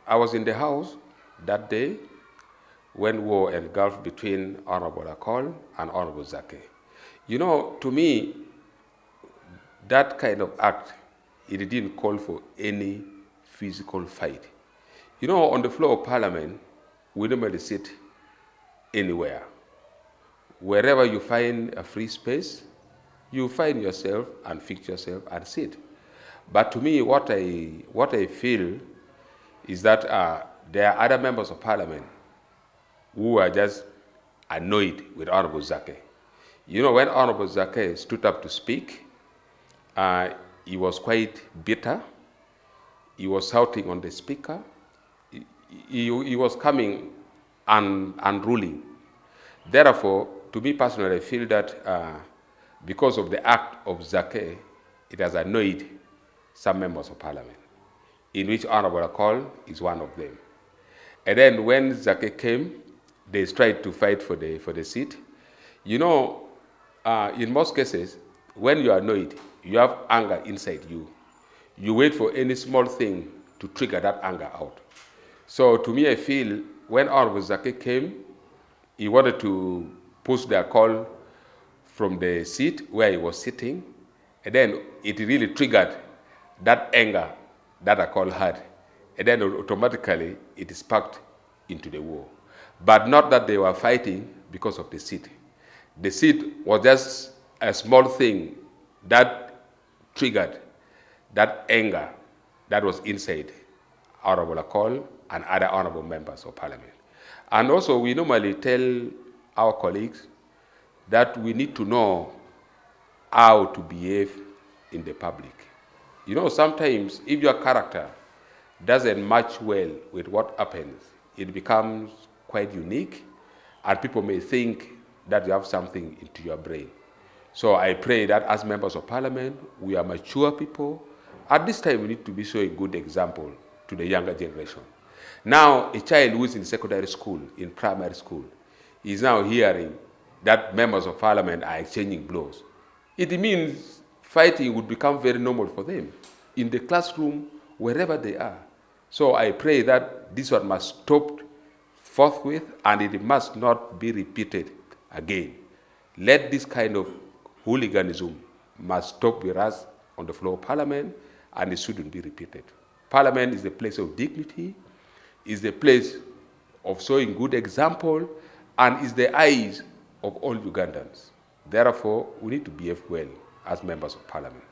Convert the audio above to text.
I was in the house that day when war engulfed between Honorable Akol and Honorable Zaake. To me, that kind of act, it didn't call for any physical fight. On the floor of Parliament, we normally sit anywhere. Wherever you find a free space, you find yourself and fix yourself and sit. But to me, what I feel is that there are other members of Parliament who are just annoyed with Honorable Zaake. When Honorable Zaake stood up to speak, he was quite bitter. He was shouting on the speaker. He was coming unruly. Therefore, to me personally, I feel that because of the act of Zaake, it has annoyed some members of Parliament, in which Honorable Akol is one of them. And then when Zaake came, they tried to fight for the seat. In most cases, when you are annoyed, you have anger inside you. You wait for any small thing to trigger that anger out. So to me, I feel when Honorable Zaake came, he wanted to push the Akol from the seat where he was sitting, and then it really triggered that anger that Akol had. And then automatically it sparked into the war. But not that they were fighting because of the seat. The seat was just a small thing that triggered that anger that was inside Honorable Akol and other honorable members of Parliament. And also, we normally tell our colleagues that we need to know how to behave in the public. Sometimes if your character doesn't match well with what happens, it becomes quite unique, and people may think that you have something into your brain. So I pray that as members of Parliament, we are mature people. At this time, we need to be showing good example to the younger generation. Now, a child who is in secondary school, in primary school, is now hearing that members of Parliament are exchanging blows. It means fighting would become very normal for them in the classroom, wherever they are. So I pray that this one must stop forthwith, and it must not be repeated again. Let this kind of hooliganism must stop with us on the floor of Parliament, and it shouldn't be repeated. Parliament is the place of dignity, is the place of showing good example, and is the eyes of all Ugandans. Therefore, we need to behave well as members of Parliament.